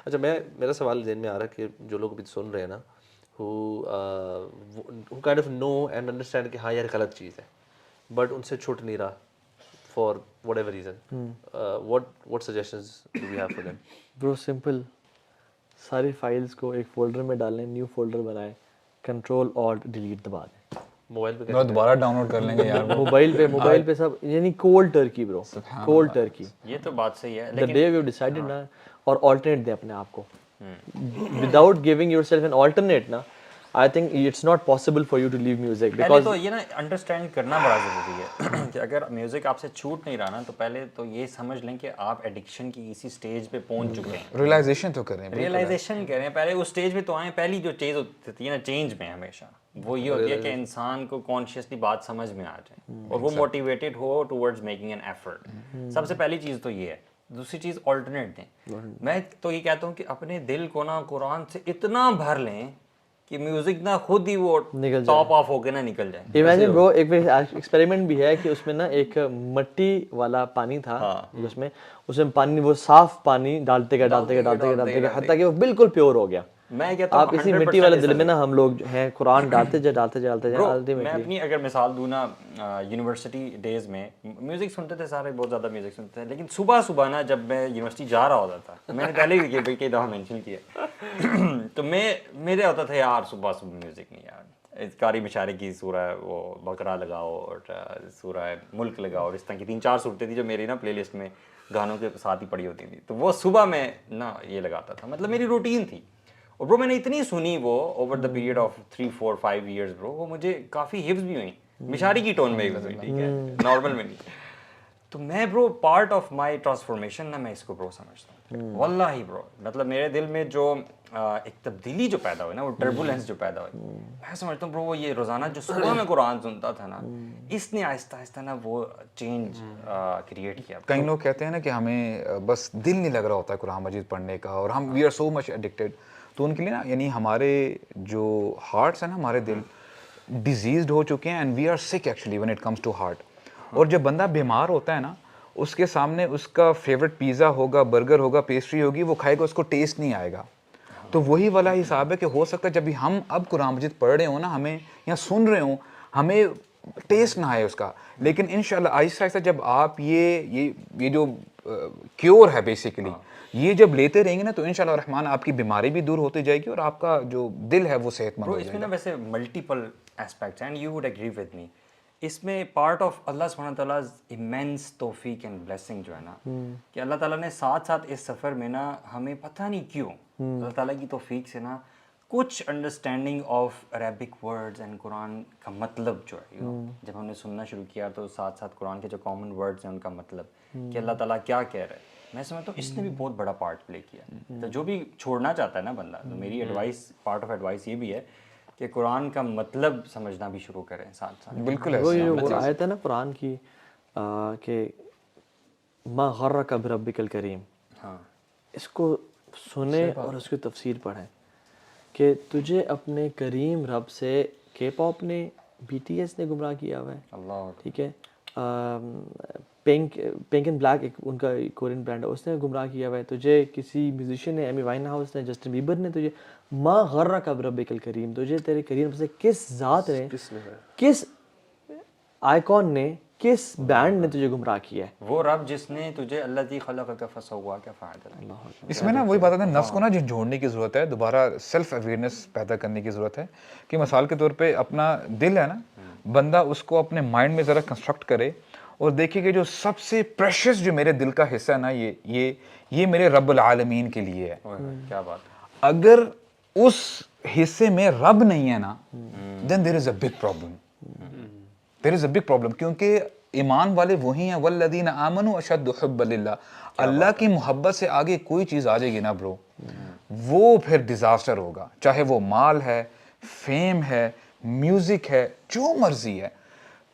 اچھا میرا سوال ذہن میں آ رہا ہے کہ جو لوگ ابھی سن رہے ہیں نا who kind of know and understand کہ ہاں یار غلط چیز ہے بٹ ان سے چھوٹ نہیں رہا for whatever reason, what suggestions do we have for them? برو سمپل، ساری فائلس کو ایک فولڈر میں ڈالیں، نیو فولڈر بنائیں، کنٹرول آلٹ ڈیلیٹ دبا دیں، موبائل پہ دوبارہ ڈاؤن لوڈ کر لیں گے یار. موبائل پہ سب، یعنی کولڈ ٹرکی برو، کولڈ ٹرکی. یہ تو بات صحیح ہے دا لیکن ڈے وی ڈیسائیڈڈ نا، اور آلٹرنیٹ دیں اپنے آپ کو without giving your self an alternate نا. I think it's not possible for you to leave music پہلے because تو یہ نا انڈرسٹینڈ کرنا بڑا ضروری ہے کہ اگر میوزک آپ سے چھوٹ نہیں رہا نا تو پہلے تو یہ سمجھ لیں کہ آپ ایڈکشن کی اسی سٹیج پہ پہنچ چکے ہیں. ریئلائزیشن تو کریں، ریئلائزیشن کریں پہلے، اس سٹیج پہ تو آئیں. پہلی جو چیز ہوتی ہے نا چینج میں ہمیشہ وہ یہ ہوتی ہے کہ انسان کو کانشیسلی بات سمجھ میں آ جائے اور وہ موٹیویٹیڈ ہو ٹورڈز میکنگ این ایفرٹ. سب سے پہلی چیز تو یہ ہے. دوسری چیز آلٹرنیٹ دیں. میں تو یہ کہتا ہوں کہ اپنے دل کو نا قرآن سے اتنا بھر لیں کہ میوزک نا خود ہی وہ ٹاپ آف ہو کے نا نکل جائے. امیجن برو، ایک ایکسپیریمنٹ بھی ہے کہ اس میں نا ایک مٹی والا پانی تھا، اس میں پانی، وہ صاف پانی ڈالتے گئے حتیٰ کہ وہ بالکل پیور ہو گیا. میں کہتا ہوں آپ اسی مٹی والے دل میں نا ہم لوگ ہیں قرآن ڈالتے جائے. میں اپنی اگر مثال دوں نا، یونیورسٹی ڈیز میں میوزک سنتے تھے سارے، بہت زیادہ میوزک سنتے تھے، لیکن صبح نا جب میں یونیورسٹی جا رہا ہوتا تھا، میں نے پہلے بھی کئی دفعہ مینشن کیا، تو میرے ہوتا تھا یار صبح میوزک نہیں یار، قاری مشارے کی سورہ وہ بقرہ لگاؤ اور سورہ ملک لگاؤ، اور اس طرح کی 3-4 صورتیں تھی جو میری نا پلے لسٹ میں گانوں کے ساتھ ہی پڑی ہوتی تھی. تو وہ صبح میں نا یہ لگاتا تھا، مطلب میری روٹین تھی. اور برو میں نے اتنی سنی وہ over the period of 3-4-5 years برو، وہ مجھے کافی حفظ بھی ہوئی، مشاری کی ٹون میں حفظ ہوئی، ٹھیک ہے، نارمل میں نہیں. تو میں برو پارٹ آف مائی ٹرانسفارمیشن نا میں اس کو برو سمجھتا ہوں واللہ ہی برو. مطلب میرے دل میں جو ایک تبدیلی جو پیدا ہوئی نا، وہ ٹربولینس جو پیدا ہوئی، میں سمجھتا ہوں برو وہ یہ روزانہ جو صبح میں قرآن سنتا تھا نا، اس نے آہستہ آہستہ نا وہ چینج کریٹ کیا. کئی لوگ کہتے ہیں نا کہ ہمیں بس دل نہیں لگ رہا ہوتا ہے قرآن مجید پڑھنے کا، اور ہم we are so much addicted. تو ان کے لیے نا، یعنی ہمارے جو ہارٹس ہیں نا، ہمارے دل ڈیزیزڈ ہو چکے ہیں، and we are sick actually when it comes to heart. اور جب بندہ بیمار ہوتا ہے نا، اس کے سامنے اس کا فیوریٹ پیزا ہوگا، برگر ہوگا، پیسٹری ہوگی، وہ کھائے گا، اس کو ٹیسٹ نہیں آئے گا. تو وہی والا حساب ہے کہ ہو سکتا ہے جب بھی ہم اب قرآن مجید پڑھ رہے ہوں نا، ہمیں یا سن رہے ہوں، ہمیں ٹیسٹ نہ آئے اس کا، لیکن انشاءاللہ آہستہ آہستہ جب آپ یہ جو کیور ہے بیسیکلی، یہ جب لیتے رہیں گے نا، تو انشاءاللہ الرحمن آپ کی بیماری بھی دور ہوتی جائے گی اور آپ کا جو دل ہے وہ صحت مند ہو اس جائے میں گا. نا ویسے multiple aspects and you would agree with me. اس میں پارٹ آف اللہ سبحانہ تعالیٰ امینس توفیق اینڈ بلیسنگ جو ہے نا، کہ اللہ تعالیٰ نے ساتھ ساتھ اس سفر میں نا ہمیں پتہ نہیں کیوں اللہ تعالیٰ کی توفیق سے نا کچھ understanding of Arabic words and قرآن کا مطلب جو ہے، جب ہم نے سننا شروع کیا تو ساتھ ساتھ قرآن کے جو کامن ورڈز ہیں ان کا مطلب کہ اللہ تعالیٰ کیا کہہ رہا ہے، میں سمجھتا ہوں اس نے بھی بہت بڑا پارٹ پلے کیا. تو جو بھی چھوڑنا چاہتا ہے نا بندہ، تو میری ایڈوائس، پارٹ آف ایڈوائس یہ بھی ہے کہ قرآن کا مطلب سمجھنا بھی شروع کریں ساتھ ساتھ. بالکل وہ آیت ہے نا قرآن کی کہ ما غرک بربک الکریم، ہاں، اس کو سنیں اور اس کی تفسیر پڑھیں کہ تجھے اپنے کریم رب سے کے پاپ نے، بی ٹی ایس نے گمراہ کیا ہوا ہے، اللہ، ٹھیک ہے، پنک اینڈ بلیک ایک ان کا کورین برانڈ ہے، اس نے گمراہ کیا ہوا ہے تجھے، کسی میوزیشین نے، ایمی وائن ہاؤس نے، جسٹن بیبر نے تجھے، ما غرک بربک الکریم، تجھے تیرے کریم سے کس ذات نے، کس آئیکن نے، کس بینڈ نے تجھے گمراہ کیا ہے؟ وہ رب جس نے تجھے الذی خلقک فسواک فعدل. اس میں نا وہی بات ہے، نفس کو نا جھنجھوڑنے کی ضرورت ہے، دوبارہ سیلف اویئرنیس پیدا کرنے کی ضرورت ہے. کہ مثال کے طور پہ اپنا دل ہے نا، بندہ اس کو اپنے مائنڈ میں ذرا کنسٹرکٹ کرے اور دیکھے کہ جو سب سے پریشیس جو میرے دل کا حصہ ہے نا، یہ میرے رب العالمین کے لیے ہے. کیا بات. اگر اس حصے میں رب نہیں ہے نا، then there is a big problem. There is a big problem. کیونکہ ایمان والے وہی ہیں، والذین آمنوا اشد حبا للہ. اللہ کی محبت سے آگے کوئی چیز آ جائے گی نا برو، وہ پھر ڈیزاسٹر ہوگا. چاہے وہ مال ہے، فیم ہے، میوزک ہے، جو مرضی ہے.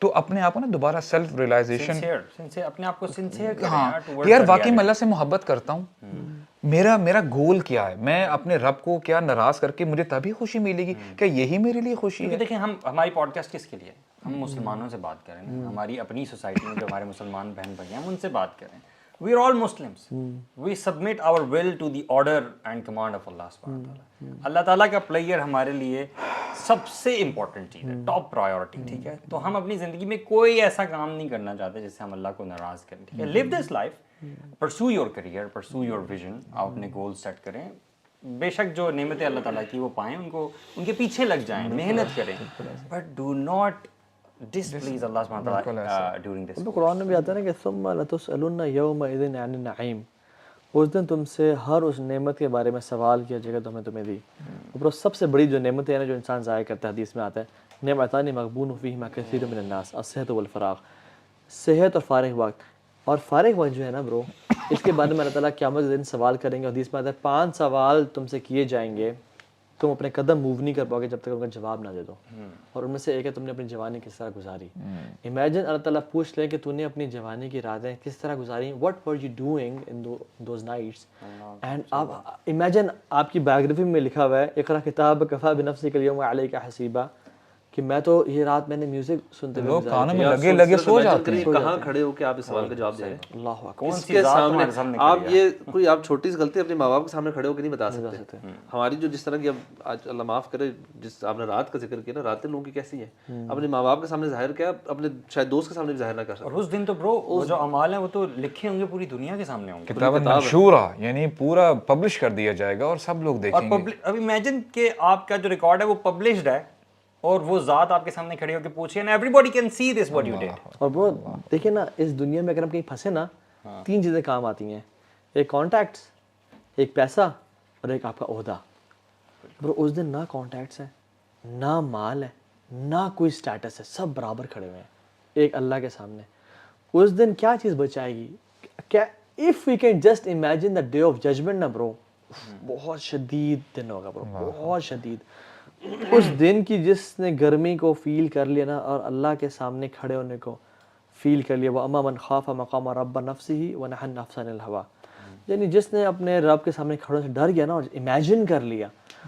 تو اپنے آپ کو نا دوبارہ سیلف ریئلائزیشن، اپنے آپ کو سنسیئر ہاں یار واقعی میں اللہ سے محبت کرتا ہوں، میرا گول کیا ہے، میں اپنے رب کو کیا ناراض کر کے مجھے تبھی خوشی ملے گی، کیا یہی میرے لیے خوشی ہے؟ دیکھیں ہماری پوڈ کاسٹ کس کے لیے، ہم مسلمانوں سے بات کریں، ہماری اپنی سوسائٹی میں جو ہمارے مسلمان بہن بھائی ہیں ہم ان سے بات کریں. We are all Muslims. We submit our will to the order and command of Allah subhanahu wa ta'ala. اللہ تعالیٰ کا پلیئر ہمارے لیے سب سے امپورٹنٹ چیز ہے, ٹاپ پرائیورٹی, ٹھیک ہے. تو ہم اپنی زندگی میں کوئی ایسا کام نہیں کرنا چاہتے جس سے ہم اللہ کو ناراض کریں, ٹھیک ہے. لیو دس لائف, پرسو یور کریئر, پرسو یور ویژن, آپ اپنے گول سیٹ کریں. بے شک جو نعمتیں اللہ تعالیٰ کی وہ پائیں, ان کے پیچھے لگ جائیں, محنت کریں, but do not displease Allah subhanahu wa ta'ala during this. قرآن میں بھی آتا ہے نا کہ ثم لتسألن یومئذ عن النعیم, اس دن تم سے ہر اس نعمت کے بارے میں سوال کیا جائے گا تو ہمیں تمہیں دی. اور سب سے بڑی جو نعمتیں ہیں نا جو انسان ضائع کرتا ہے, حدیث میں آتا ہے نعمتان مغبون فیہما کثیر من الناس الصحت والفراغ, صحت اور فارغ وقت. اور فارغ وقت جو ہے نا برو, اس کے بارے میں اللہ تعالیٰ قیامت کے دن سوال کریں گے. حدیث میں آتا ہے 5 سوال تم سے کیے جائیں گے, تم اپنے قدم موو نہیں کر پاؤ گے جب تک ان کا جواب نہ دے دو. اور ان میں سے ایک ہے تم نے اپنی جوانی کس طرح گزاری. امیجن اللہ تعالیٰ پوچھ لے کہ تو نے اپنی جوانی کی راتیں کس طرح گزاری, what were you doing in those nights. And آپ امیجن آپ کی بایوگرافی میں لکھا ہوا ہے اقرا کتاب کفا بنفسک الیوم علیک حسیبا, کہ میں تو یہ رات میں نے میوزک سنتے ہوئے لوگ کانوں میں لگے لگے سو جاتے ہیں. کہاں کھڑے ہو کے آپ اس سوال کا جواب دے رہے ہیں. اللہ اکبر. اس کے سامنے آپ یہ کوئی آپ چھوٹی سی غلطی اپنے ماں باپ کے سامنے کھڑے ہو کے نہیں بتا سکتے. ہماری جو جس طرح کی اب آج اللہ معاف کرے, جس آپ نے رات کا ذکر کیا نا, راتیں لوگوں کی کیسی ہیں, اپنے ماں باپ کے سامنے ظاہر کیا, اپنے شاید دوست کے سامنے بھی ظاہر نہ کر سکتے. اور اس دن تو برو وہ جو اعمال ہیں وہ تو لکھے ہوں گے پوری دنیا کے سامنے ہوں گے. کتاب منشورہ, یعنی پورا پبلش کر دیا جائے گا اور سب لوگ دیکھیں گے. اب امیجن کہ آپ کا جو ریکارڈ ہے وہ پبلشڈ ہے اور وہ ذات آپ کے سامنے کھڑی ہو کے پوچھے نا, every can see this what you did. اور وہ دیکھیں نا, اس دنیا میں اگر ہم کہیں پھنسے نا, 3 چیزیں کام آتی ہیں, ایک کانٹیکٹس, ایک پیسہ اور ایک آپ کا عہدہ. برو اس دن نہ کانٹیکٹس ہیں, نہ مال ہے, نہ کوئی سٹیٹس ہے, سب برابر کھڑے ہوئے ہیں ایک اللہ کے سامنے. اس دن کیا چیز بچائے گی, کیا if we can just imagine the day of judgement نا برو, بہت شدید دن ہوگا برو, بہت شدید. اس دن کی جس نے گرمی کو فیل کر لیا نا اور اللہ کے سامنے کھڑے ہونے کو فیل کر لیا, وَأَمَّا مَنْ خَافَ مَقَامَ رَبِّ نَفْسِهِ وَنَهَى النَّفْسَ عَنِ الْهَوَىٰ, یعنی جس نے اپنے رب کے سامنے کھڑے سے ڈر گیا نا اور امیجن کر لیا.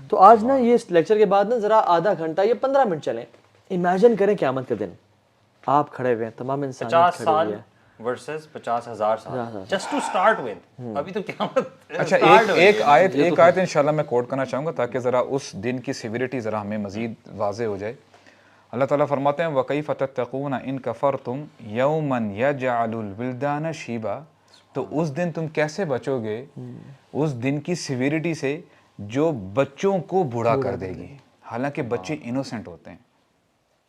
تو آج نا یہ اس لیکچر کے بعد نا ذرا آدھا گھنٹہ یا 15 منٹ چلیں, امیجن کریں قیامت کے دن آپ کھڑے ہوئے ہیں, تمام انسان 50 سال ورسز 50,000 سال, جسٹ ٹو اسٹارٹ ود. ابھی تو قیامت. اچھا ایک آیت انشاءاللہ میں کوٹ کرنا چاہوں گا تاکہ ذرا اس دن کی سیویریٹی ذرا ہمیں مزید واضح ہو جائے. اللہ تعالیٰ فرماتے ہیں وَكَيْفَ تَتَّقُونَ إِن كَفَرْتُمْ يَوْمًا يَجْعَلُ الْوِلْدَانَ شِيبًا, تو اس دن تم کیسے بچو گے اس دن کی سیویریٹی سے جو بچوں کو بوڑھا کر دے گی, حالانکہ بچے انوسینٹ ہوتے ہیں,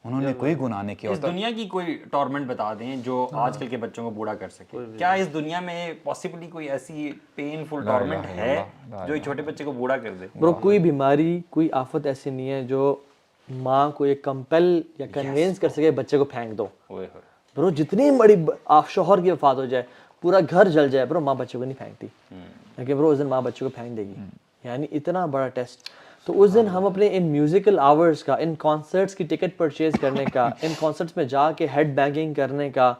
انہوں نے کوئی گناہ نہیں کیا اس ہوتا. دنیا کی کوئی ٹورمنٹ بتا دیں جو آج کل کے بچوں کو بوڑھا کر سکے. کیا اس دنیا میں پاسبلی کوئی ایسی پینفل ٹورمنٹ ہے جو ایک چھوٹے بچے کو بوڑھا کر دے؟ برو کوئی بیماری, کوئی آفت ایسی نہیں ہے جو ماں کو یہ کمپل یا کنوینس کر سکے بچے کو پھینک دو. برو جتنی بڑی شوہر کی وفات ہو جائے, پورا گھر جل جائے, برو ماں بچے کو نہیں پھینکتی, لیکن برو اس دن ماں بچے کو پھینک دے گی. یعنی اتنا بڑا ٹیسٹ. تو اس دن ہم اپنے ان میوزیکل آورز کا, ان کانسرٹس کی ٹکٹ پرچیز کرنے کا, ان کانسرٹس میں جا کے ہیڈ بینگنگ کرنے کا,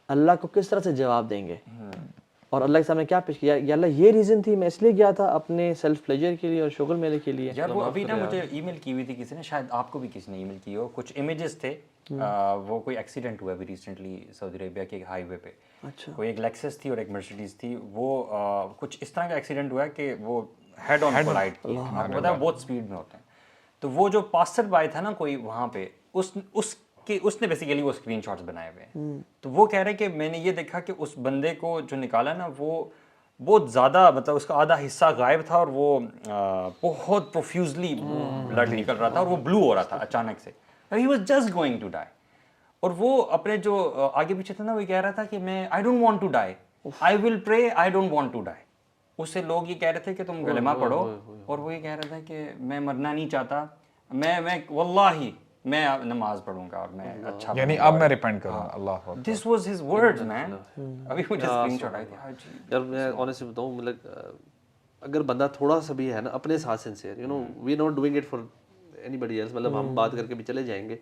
اللہ کو کس طرح سے جواب دیں گے اور اللہ کے سامنے کیا پیش کیا, یا اللہ یہ ریزن تھی میں اس لیے گیا تھا اپنے سیلف پلیجر کے لیے اور شغل میلے کے لیے. یار وہ ابھی نا مجھے ای میل کی ہوئی تھی کسی نے, شاید آپ کو بھی کسی نے ای میل کی ہو, کچھ امیجز تھے. وہ کوئی ایکسیڈنٹ ہوا ابھی ریسنٹلی سعودی عربیہ کے ہائی وے پہ. اچھا. کوئی ایک لیکسس تھی اور ایک مرسیڈیز تھی, وہ کچھ اس طرح کا ایکسیڈنٹ ہوا کہ وہ ہیڈ آن کولائڈ کی. آپ کو پتا ہے بہت اسپیڈ میں ہوتے ہیں. تو وہ جو پاسر بائی تھا نا کوئی وہاں پہ, اس نے بیسیکلی وہ اسکرین شاٹس بنائے ہوئے ہیں. تو وہ کہہ رہے کہ میں نے یہ دیکھا کہ اس بندے کو جو نکالا نا وہ بہت زیادہ, مطلب اس کا آدھا حصہ غائب تھا اور وہ بہت پروفیوزلی بلڈ نکل رہا تھا اور وہ بلو ہو رہا تھا اچانک سے. He was just going to die. اور وہ اپنے جو آگے پیچھے تھا نا وہ کہہ رہا تھا کہ میں I don't want to die, I will pray, I don't want to die. اس سے لوگ یہ کہہ رہے تھے کہ تم کلمہ پڑھو, اور وہ یہ کہہ رہا تھا کہ میں مرنا نہیں چاہتا, میں واللہ میں نماز پڑھوں گا اور میں اچھا, یعنی اب میں ریپینٹ کروں گا. اللہ اکبر. دس واز ہز ورڈز مین. ابھی مجھے اسکرین شاٹ آئی تھی. یار میں آنیسٹلی بتاؤں, مطلب اگر بندہ تھوڑا سا بھی ہے نا اپنے ساتھ sincere, you know we not doing it for anybody else, مطلب ہم بات کر کے بھی چلے جائیں گے.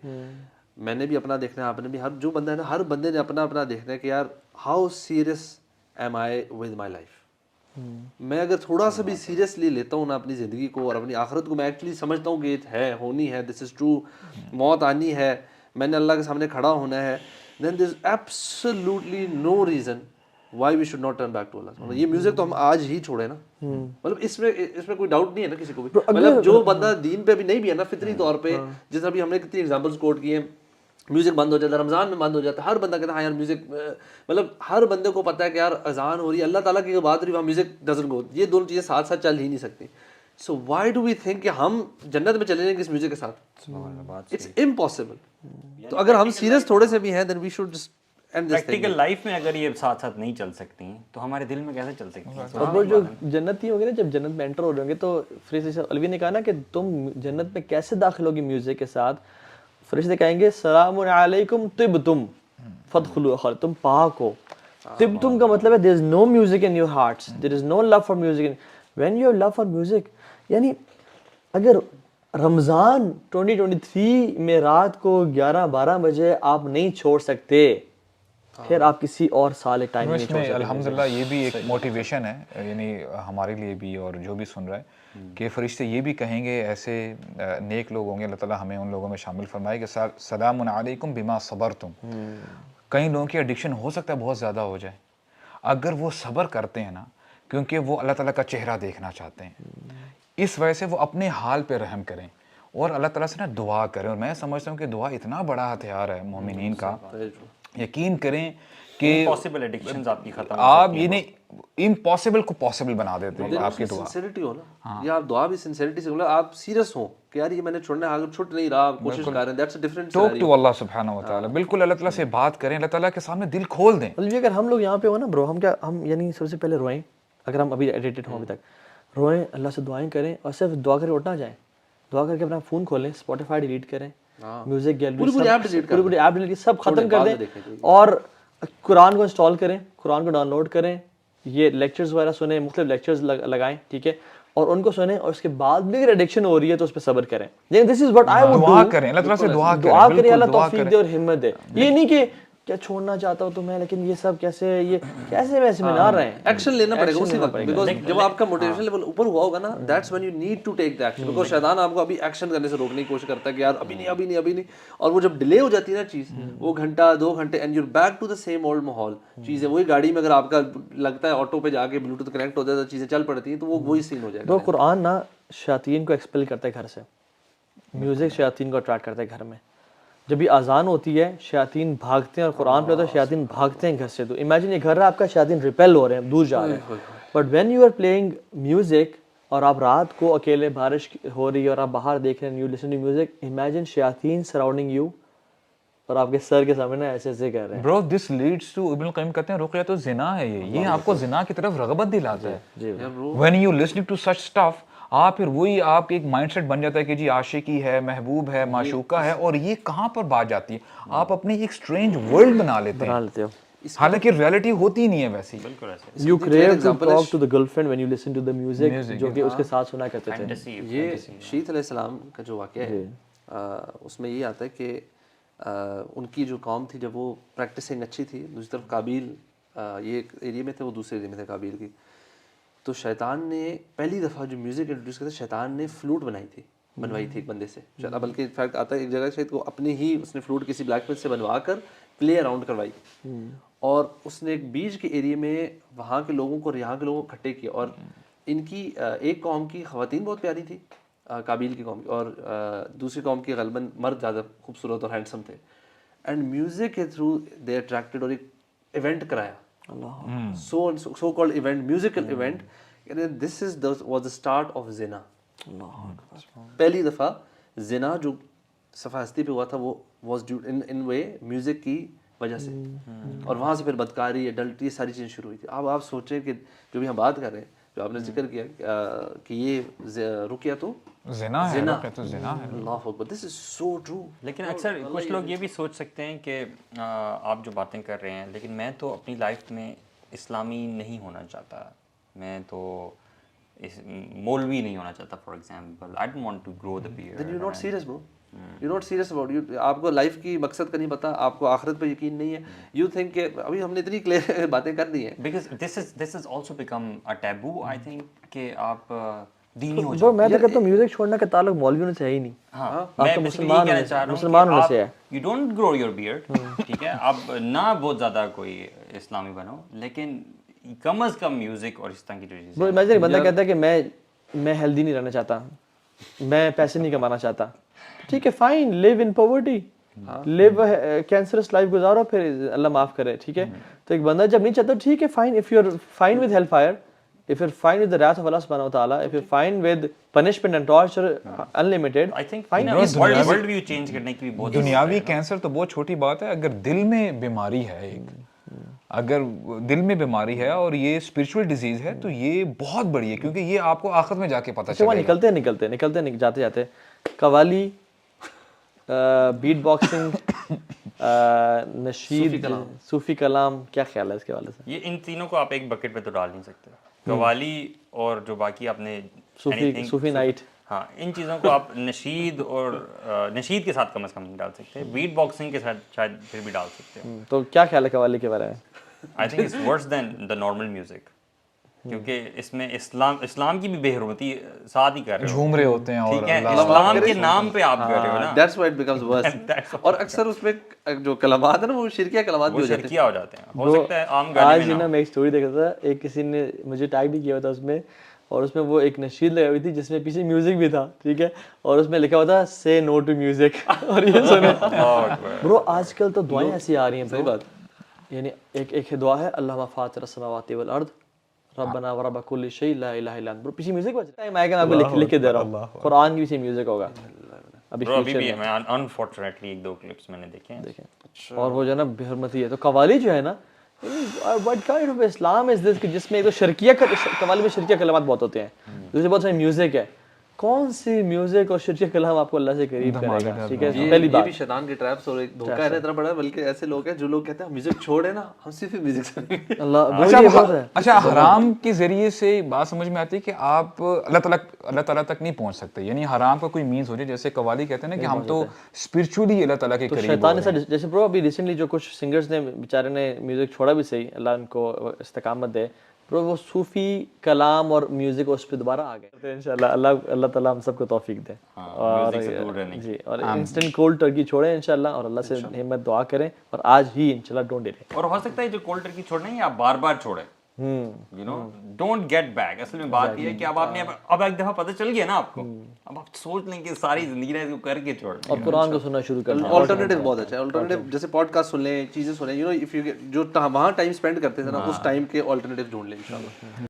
میں نے بھی اپنا دیکھنا ہے, آپ نے بھی, ہر جو بندہ ہے نا ہر بندے نے اپنا اپنا دیکھنا ہے کہ یار how serious am I with my life. میں اگر تھوڑا سا بھی سیریسلی لیتا ہوں نا اپنی زندگی کو اور اپنی آخرت کو, میں ایکچولی سمجھتا ہوں کہ یہ ہے, ہونی ہے, دس از ٹرو, موت آنی ہے, میں نے اللہ کے سامنے کھڑا ہونا ہے, then there is absolutely no reason why we should not turn back to Allah. یہ میوزک تو ہم آج ہی چھوڑے نا, مطلب اس میں کوئی ڈاؤٹ نہیں ہے نا کسی کو بھی. مطلب جو بندہ دین پہ بھی نہیں بھی ہے نا فطری طور پہ, جیسا ابھی ہم نے کتنی ایگزامپلس کوٹ کی ہیں, میوزک بند ہو جاتا ہے, رمضان میں بند ہو جاتا ہے, ہر بندہ کہتا ہے ہاں یار میوزک, مطلب ہر بندے کو پتہ ہے کہ یار اذان ہو رہی ہے, اللہ تعالیٰ کی بات ہو رہی ہے, وہاں میوزک ڈزنٹ گو. یہ دونوں چیزیں ساتھ ساتھ چل ہی نہیں سکتی. So why do we think کہ ہم جنت میں چلے جائیں گے اس میوزک کے ساتھ؟ It's impossible. تو اگر ہم سیریس تھوڑے سے بھی ہیں then we should just end this thing. Practical life میں اگر یہ ساتھ ساتھ نہیں چل سکتی تو ہمارے دل میں کیسے چل سکتی ہیں؟ اور وہ جو جنتی ہوں گے نا, جب جنت میں انٹر ہو رہے ہوں گے تو فرشتے الوی نے کہا نا کہ تم جنت میں کیسے داخل ہوگی میوزک کے ساتھ. فرشتے کہیں گے سلام علیکم طبتم فادخلوا خالدین, تم پاک ہو. طبتم کا مطلب ہے there is no music in your hearts, there is no love for music. when you have love for music, یعنی اگر رمضان 2023 میں رات کو 11-12 بجے آپ نہیں چھوڑ سکتے, پھر آپ کسی اور سال ایک ٹائم نہیں چھوڑ سکتے. الحمدللہ یہ بھی ایک موٹیویشن ہے یعنی ہمارے لیے بھی اور جو بھی سن رہا ہے کہ فرشتے یہ بھی کہیں گے, ایسے نیک لوگ ہوں گے, اللہ تعالیٰ ہمیں ان لوگوں میں شامل فرمائے کہ سلام علیکم بما صبرتم. کئی لوگوں کی ایڈکشن ہو سکتا ہے بہت زیادہ ہو جائے, اگر وہ صبر کرتے ہیں نا, کیونکہ وہ اللہ تعالیٰ کا چہرہ دیکھنا چاہتے ہیں, اس وجہ سے وہ اپنے حال پہ رحم کریں اور اللہ تعالیٰ سے نا دعا کریں. اور میں سمجھتا ہوں کہ دعا اتنا بڑا ہتھیار ہے مومنین کا. یقین کریں کہ امپاسبل ایڈکشنز آپ کی ختم, آپ یہ نہیں امپاسبل کو پاسبل بنا دیتے ہیں آپ کی دعا. سنسیریٹی ہو نا, یا آپ دعا بھی سنسیریٹی سے, مطلب آپ سیریس ہوں کہ یار یہ میں نے چھوڑنا ہے, اگر چھوٹ نہیں رہا کوشش کر رہے ہیں, that's a different talk to Allah سبحانہ و تعالیٰ. بالکل اللہ تعالیٰ سے بات کریں, اللہ تعالیٰ کے سامنے دل کھول دیں. مطلب اگر ہم لوگ یہاں پہ ہو نا برو, ہم یعنی سب سے پہلے روئیں, اگر ہم ابھی ایڈکٹڈ ہوں ابھی تک, روئیں, اللہ سے دعائیں کریں, اور صرف دعا کر کے اٹھ نہ جائیں. دعا کر کے اپنا فون کھولیں, اسپوٹیفائی ڈیلیٹ کریں, میوزک گیلری پوری ایپ ڈیلیٹ سب ختم کر دیں, اور قرآن کو انسٹال کریں, قرآن کو ڈاؤن لوڈ کریں, یہ لیکچرز وغیرہ سنیں, مختلف لیکچرز لگائیں, ٹھیک ہے, اور ان کو سنیں, اور اس کے بعد بھی اگر ایڈکشن ہو رہی ہے تو اس پہ صبر کریں. لیکن this is what I would do, دعا کریں, اللہ تعالیٰ سے دعا کریں, اللہ توفیق دے اور ہمت دے. یہ نہیں کہ کیا چھوڑنا چاہتا ہوں تو میں, لیکن یہ سب کیسے ویسے میں نہ رہے ہیں. ایکشن لینا پڑے گا اسی وقت, بیکاز جب آپ کا موٹیویشن لیول اوپر ہوا ہوگا نا, that's when you need to take the action. Because شیطان آپ کو ابھی ایکشن کرنے سے روکنے کی کوشش کرتا ہے کہ یار ابھی نہیں, اور وہ جب ڈیلے ہو جاتی ہے نا چیز, وہ گھنٹہ 2 گھنٹے, and you back to the same old ماحول. چیزیں وہی گاڑی میں اگر آپ کا لگتا ہے آٹو پہ جا کے بلوٹوتھ کنیکٹ ہو جاتا ہے, چیزیں چل پڑتی ہیں, تو وہ وہی سین ہو جائے گا. تو قرآن نا شیاطین کو ایکسپیل کرتا ہے گھر سے, میوزک شیاطین کو اٹریکٹ کرتا ہے گھر میں. جب یہ اذان ہوتی ہے شیاطین بھاگتے ہیں, اور قرآن پہ ہوتا ہے شیاطین بھاگتے ہیں گھر سے. تو امیجن یہ گھر ہے آپ کا, شیاطین ریپیل ہو رہے ہیں, دور جا رہے ہیں. But when you are playing music, اور آپ رات کو اکیلے, بارش ہو رہی ہے اور آپ باہر دیکھ رہے ہیں, you listen to music, imagine شیاطین سراؤنڈنگ یو, اور آپ کے سر کے سامنے ایسے ایسے کر رہے ہیں. برو دس لیڈس ٹو, ابن القیم کہتے ہیں رقیہ تو زنا ہے, یہ آپ کو زنا کی طرف رغبت دلاتا ہے. when you listening to such stuff, آپ پھر وہی آپ ایک مائنڈ سیٹ بن جاتا ہے کہ جی عاشقی ہے, محبوب ہے, معشوقہ ہے, اور یہ کہاں پر بات جاتی ہے, آپ اپنی ایک اسٹرینج ورلڈ بنا لیتے ہو, حالانکہ ریئلٹی ہوتی نہیں ہے ویسی. you crave to talk to the girlfriend when you listen to the music, جو کہ اس کے ساتھ سنا کرتے تھے. یہ شیت علیہ السلام کا جو واقعہ ہے, اس میں یہ آتا ہے کہ ان کی جو قوم تھی, جب وہ پریکٹسنگ اچھی تھی, دوسری طرف قابیل یہ ایک ایریے میں تھے, وہ دوسرے ایریے میں تھے قابیل کی, تو شیطان نے پہلی دفعہ جو میوزک انٹروڈیوس کیا تھا, شیطان نے فلوٹ بنوائی تھی ایک بندے سے, بلکہ انفیکٹ آتا ہے ایک جگہ شاید کو اپنی ہی اس نے فلوٹ کسی بلیک میل سے بنوا کر پلے اراؤنڈ کروائی, اور اس نے ایک بیچ کے ایریے میں وہاں کے لوگوں کو اور یہاں کے لوگوں کو اکٹھے کیا. اور ان کی ایک قوم کی خواتین بہت پیاری تھی, قابیل کی قوم کی, اور دوسری قوم کی غالباً مرد زیادہ خوبصورت اور ہینڈسم تھے. اینڈ میوزک کے تھرو دے اٹریکٹڈ, اور ایک ایونٹ کرایا, so called event, musical event, this was the start of zina. پہلی دفعہ زنا جو صفحہ ہستی پہ ہوا تھا وہ was due in way music کی وجہ سے, اور وہاں سے پھر بدکاری, اڈلٹری, ساری چیزیں شروع ہوئی تھی. اب آپ سوچیں کہ جو بھی ہم بات کر رہے ہیں, جو آپ نے ذکر کیا کہ یہ رقیہ تو زنا ہے, اللہ اکبر, this is so true. لیکن اکثر کچھ لوگ یہ بھی سوچ سکتے ہیں کہ آپ جو باتیں کر رہے ہیں, لیکن میں تو اپنی لائف میں اسلامی نہیں ہونا چاہتا, میں تو مولوی نہیں ہونا چاہتا, for example, I don't want to grow the beard. Then you're not serious, bro. You're not serious about you. آپ کو لائف کی مقصد کا نہیں پتا, آپ کو آخرت پہ یقین نہیں ہے. You think کہ ابھی ہم نے اتنی کلیئر باتیں کر دی ہیں. Because this has also become a taboo, I think, کہ آپ دینی ہو bro, میں تو کہتا ہوں میوزک چھوڑنے کا تعلق مولویوں سے ہے ہی نہیں. ہاں آپ میں تو مسلمان کہنا چاہ رہا ہوں مسلمان ہونے سے ہے. You don't grow your beard, ٹھیک ہے, اب نہ بہت زیادہ کوئی اسلامی بنو, لیکن کم از کم میوزک اور اس طرح کی جو چیزیں. bro, imagine بندہ کہتا ہے کہ میں ہیلدی نہیں رہنا چاہتا, میں پیسے نہیں کمانا چاہتا, ٹھیک ہے fine, live in poverty, live cancerous life گزارو, پھر اللہ معاف کرے, ٹھیک ہے. تو ایک بندہ جب نہیں چاہتا ٹھیک ہے fine, if you're fine with hellfire, if you're fine with the wrath of Allah subhanahu wa ta'ala, if you're fine with punishment and torture unlimited, I think world view change کرنے کی بھی بہت دنیاوی کینسر تو بہت چھوٹی بات ہے, اگر دل میں بیماری ہے ایک, اگر دل میں بیماری ہے اور یہ اسپرچول ڈیزیز ہے تو یہ بہت بڑی ہے, کیونکہ یہ آپ کو آخرت میں جا کے پتہ چلے گا. نکلتے جاتے جاتے قوالی, بیٹ باکسنگ, نشید, صوفی کلام, کیا خیال ہے اس کے حوالے سے؟ یہ ان تینوں کو آپ ایک بکٹ پہ تو ڈال نہیں سکتے. قوالی اور جو باقی آپ نے صوفی نائٹ, ہاں ان چیزوں کو آپ نشید اور نشید کے ساتھ کم از کم نہیں ڈال سکتے, بیٹ باکسنگ کے ساتھ شاید پھر بھی ڈال سکتے ہیں. تو کیا خیال ہے قوالی کے بارے میں؟ I think it's worse than the normal music, کیونکہ اس میں اسلام کی بھی بے حرمتی ساتھ ہی کر رہے ہو, جھوم رہے ہوتے ہیں, اور ٹھیک ہے, اسلام کے نام پہ آپ کر رہے ہو نا, That's why it becomes worse. اور اکثر اس میں جو کلمات ہیں نا وہ شرکیہ کلمات بھی وہ ہو جاتے ہیں. شرکیہ ہو جاتے ہیں. ہو سکتا ہے عام گانے آج میں نا میں ایک اسٹوری دیکھ رہا تھا, ایک کسی نے مجھے ٹیگ بھی کیا ہوا تھا اس میں, اور اس میں وہ ایک نشید لگائی ہوئی تھی جس میں پیچھے میوزک بھی تھا, ٹھیک ہے, اور اس میں لکھا ہوا تھا سے نو ٹو میوزک. اور یہ سنے برو, آج کل تو دعائیں ایسی آ رہی ہیں, صحیح بات, یعنی ایک دعا ہے اللہم فاطر السماوات والارض ربنا ورب کل شیء لا الہ الا انت, پیچھے میوزک بج رہا ہے, میں آپ کو لکھ کے دے رہا ہوں, قرآن کی پیچھے میوزک ہوگا ابھی بھی. میں انفارچونیٹلی ایک دو کلپس میں نے دیکھے ہیں, اور وہ جو ہے نا بے حرمتی ہے. تو قوالی جو ہے نا, what kind of Islam is this, کہ جس میں ایک تو شرکیہ قوالی میں شرکیہ کلمات بہت ہوتے ہیں, دوسرے بہت سارے میوزک ہے, کون سی میوزک اور شرکیہ کلام آپ کو اللہ سے قریب کرے گا, ٹھیک ہے. پہلی یہ بات بھی شیطان کے ٹریپس اور ایک دھوکہ ہے اتنا بڑا, بلکہ ایسے لوگ ہیں جو لوگ کہتے ہیں میوزک چھوڑے نا, ہم صرف میوزک سنیں گے. اچھا حرام کے ذریعے سے بات سمجھ میں آتی ہے کہ آپ اللہ تعالیٰ تک نہیں پہنچ سکتے, یعنی حرام کا کوئی مینز ہو جائے, جیسے قوالی کہتے ہیں نا کہ ہم تو اسپرچولی اللہ تعالیٰ کے قریب شیطان نے جیسے برو ابھی ریسنٹلی جو کچھ سنگرز نے بیچارے نے میوزک چھوڑا بھی, صحیح اللہ ان کو استقامت دے, برو وہ صوفی کلام اور میوزک اس پہ دوبارہ آ گئے. انشاءاللہ اللہ تعالیٰ ہم سب کو توفیق دے, اور جی, اور انسٹنٹ کولڈ ٹرکی چھوڑیں انشاءاللہ, اور اللہ سے ہمت دعا کریں, اور آج ہی انشاءاللہ ڈونٹ ڈیلے. اور ہو سکتا ہے جو کولڈ ٹرکی چھوڑنا ہے آپ بار بار چھوڑیں, you know don't get back. اصل میں بات یہ ہے کہ اب آپ نے اب ایک دفعہ پتہ چل گیا نا آپ کو, اب آپ سوچ لیں کہ ساری زندگی اس کو کر کے چھوڑ, اور قرآن کو سننا شروع کر دیں. آلٹرنیٹیو بہت اچھا ہے, آلٹرنیٹیو جیسے پوڈ کاسٹ سن لیں, چیزیں سنیں, یو نو اف یو جو وہاں ٹائم اسپینڈ کرتے تھے نا اس ٹائم کے آلٹرنیٹیو ڈھونڈ لیں انشاءاللہ.